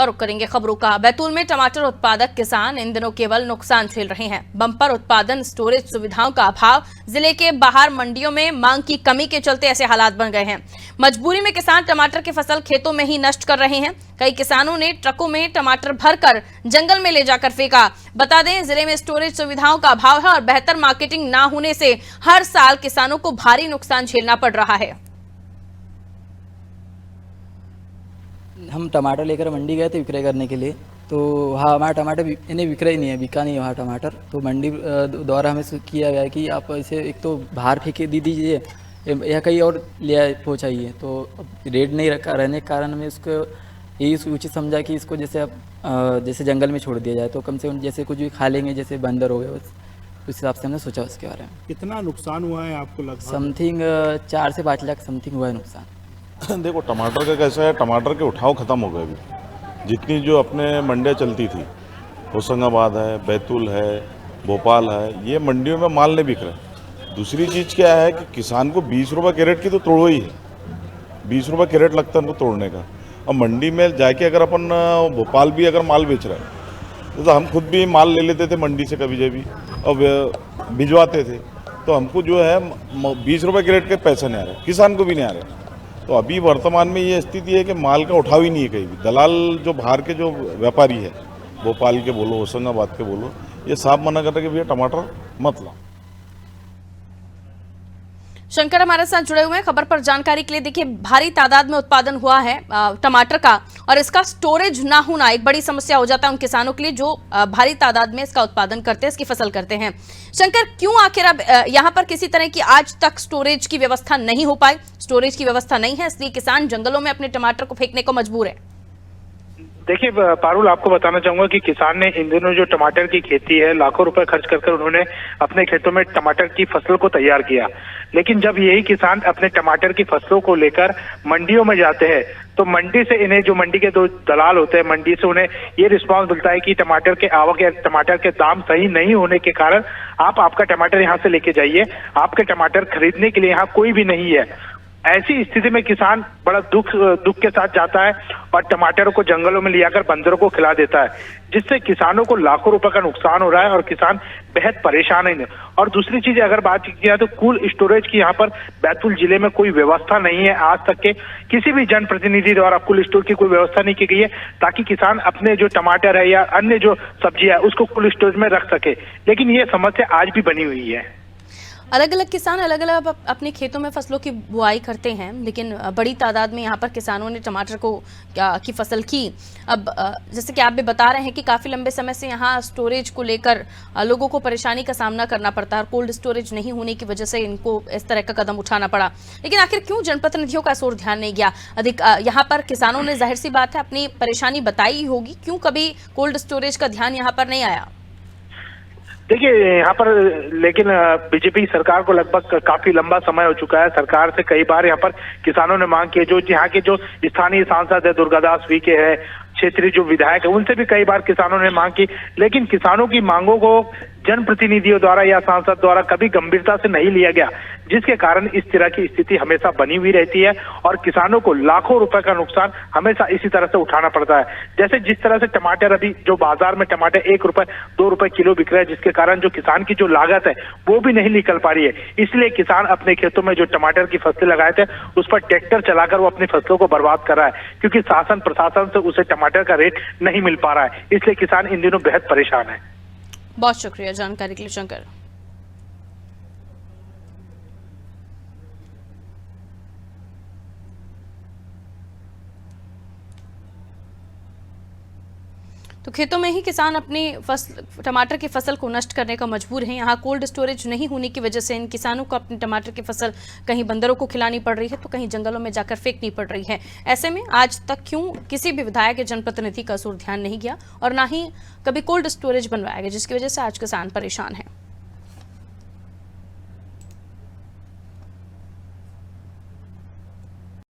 और रुक करेंगे खबरों का। बैतूल में टमाटर उत्पादक किसान इन दिनों केवल नुकसान झेल रहे हैं। बम्पर उत्पादन स्टोरेज सुविधाओं का अभाव, जिले के बाहर मंडियों में मांग की कमी के चलते ऐसे हालात बन गए हैं। मजबूरी में किसान टमाटर की फसल खेतों में ही नष्ट कर रहे हैं। कई किसानों ने ट्रकों में टमाटर भरकर जंगल में ले जाकर फेंका। बता दें, जिले में स्टोरेज सुविधाओं का अभाव है और बेहतर मार्केटिंग न होने से हर साल किसानों को भारी नुकसान झेलना पड़ रहा है। हम टमाटर लेकर मंडी गए थे विक्रय करने के लिए, तो वहाँ हमारा टमाटर इन्हें विक्रय नहीं है, बिका नहीं है वहाँ टमाटर। तो मंडी द्वारा हमें किया गया कि आप इसे एक तो बाहर फेंके दे दीजिए या कहीं और ले पहुँचाइए। तो रेट नहीं रखा रहने के कारण हमें उसको यही उचित समझा कि इसको जैसे अब जैसे जंगल में छोड़ दिया जाए तो कम से कम जैसे कुछ भी खा लेंगे, जैसे बंदर हो गए, उस हिसाब से हमने सोचा उसके बारे में। कितना नुकसान हुआ है आपको लगभग? समथिंग 4 से 5 लाख समथिंग हुआ है नुकसान। देखो टमाटर का कैसा है, टमाटर के उठाव ख़त्म हो गए अभी। जितनी जो अपने मंडियाँ चलती थी, होशंगाबाद है, बैतूल है, भोपाल है, ये मंडियों में माल नहीं बिक रहा। दूसरी चीज़ क्या है कि किसान को 20 रुपये कैरेट की तो तोड़ो ही है, 20 रुपये कैरेट लगता है उनको तोड़ने का। और मंडी में जाके अगर अपन भोपाल भी अगर माल बेच रहा है तो हम खुद भी माल ले लेते थे मंडी से कभी जब भी और भिजवाते थे, तो हमको जो है 20 रुपये कैरेट के पैसे नहीं आ रहे, किसान को भी नहीं आ रहे। तो अभी वर्तमान में ये स्थिति है कि माल का उठाव ही नहीं है कहीं भी। दलाल जो बाहर के जो व्यापारी है, भोपाल के बोलो, होशंगाबाद के बोलो, ये साफ मना कर रहे कि भैया टमाटर मत लाओ। शंकर हमारे साथ जुड़े हुए हैं खबर पर जानकारी के लिए। देखिए, भारी तादाद में उत्पादन हुआ है टमाटर का और इसका स्टोरेज ना होना एक बड़ी समस्या हो जाता है उन किसानों के लिए जो भारी तादाद में इसका उत्पादन करते हैं, इसकी फसल करते हैं। शंकर, क्यों आखिर अब यहाँ पर किसी तरह की आज तक स्टोरेज की व्यवस्था नहीं हो पाई? स्टोरेज की व्यवस्था नहीं है, इसलिए किसान जंगलों में अपने टमाटर को फेंकने को मजबूर है। देखिए पारुल, आपको बताना चाहूंगा कि किसान ने इन दिनों जो टमाटर की खेती है, लाखों रुपए खर्च कर उन्होंने अपने खेतों में टमाटर की फसल को तैयार किया। लेकिन जब यही किसान अपने टमाटर की फसलों को लेकर मंडियों में जाते हैं तो मंडी से इन्हें, जो मंडी के दो दलाल होते हैं, मंडी से उन्हें ये रिस्पांस मिलता है कि टमाटर के आवक या टमाटर के दाम सही नहीं होने के कारण आप आपका टमाटर यहाँ से लेके जाइए, आपके टमाटर खरीदने के लिए यहाँ कोई भी नहीं है। ऐसी स्थिति में किसान बड़ा दुख के साथ जाता है और टमाटर को जंगलों में ले जाकर बंदरों को खिला देता है, जिससे किसानों को लाखों रुपए का नुकसान हो रहा है और किसान बेहद परेशान है। और दूसरी चीज अगर बात की जाए तो कोल्ड स्टोरेज की यहाँ पर बैतूल जिले में कोई व्यवस्था नहीं है। आज तक के किसी भी जनप्रतिनिधि द्वारा कोल्ड स्टोर की कोई व्यवस्था नहीं की गई है ताकि किसान अपने जो टमाटर है या अन्य जो सब्जियां है उसको कोल्ड स्टोरेज में रख सके। लेकिन ये समस्या आज भी बनी हुई है। अलग अलग किसान अलग अलग अपने खेतों में फसलों की बुआई करते हैं, लेकिन बड़ी तादाद में यहाँ पर किसानों ने टमाटर की फसल की। अब जैसे कि आप भी बता रहे हैं कि काफ़ी लंबे समय से यहाँ स्टोरेज को लेकर लोगों को परेशानी का सामना करना पड़ता है और कोल्ड स्टोरेज नहीं होने की वजह से इनको इस तरह का कदम उठाना पड़ा। लेकिन आखिर क्यों जनप्रतिनिधियों का इस ओर ध्यान नहीं गया? यहाँ पर किसानों ने जाहिर सी बात है अपनी परेशानी बताई ही होगी, क्यों कभी कोल्ड स्टोरेज का ध्यान यहाँ पर नहीं आया? देखिए यहाँ पर लेकिन बीजेपी सरकार को लगभग काफी लंबा समय हो चुका है। सरकार से कई बार यहाँ पर किसानों ने मांग की है। जो यहाँ के जो स्थानीय सांसद है, दुर्गादास वीके है, क्षेत्रीय जो विधायक है, उनसे भी कई बार किसानों ने मांग की, लेकिन किसानों की मांगों को जनप्रतिनिधियों द्वारा या सांसद द्वारा कभी गंभीरता से नहीं लिया गया, जिसके कारण इस तरह की स्थिति हमेशा बनी हुई रहती है और किसानों को लाखों रुपए का नुकसान हमेशा इसी तरह से उठाना पड़ता है। जैसे जिस तरह से टमाटर, अभी जो बाजार में टमाटर 1 रुपए 2 रुपए किलो बिक रहा है, जिसके कारण जो किसान की जो लागत है वो भी नहीं निकल पा रही है। इसलिए किसान अपने खेतों में जो टमाटर की फसलें लगाए थे उस पर ट्रैक्टर चलाकर वो अपनी फसलों को बर्बाद कर रहा है, क्योंकि शासन प्रशासन से उसे टमाटर का रेट नहीं मिल पा रहा है। इसलिए किसान इन दिनों बेहद परेशान है। बहुत शुक्रिया जानकारी के लिए शंकर। तो खेतों में ही किसान अपनी टमाटर की फसल को नष्ट करने का मजबूर है। यहाँ कोल्ड स्टोरेज नहीं होने की वजह से इन किसानों को अपनी टमाटर की फसल कहीं बंदरों को खिलानी पड़ रही है तो कहीं जंगलों में जाकर फेंकनी पड़ रही है। ऐसे में आज तक क्यों किसी भी विधायक या जनप्रतिनिधि का इस ओर ध्यान नहीं गया और ना ही कभी कोल्ड स्टोरेज बनवाया गया, जिसकी वजह से आज किसान परेशान है।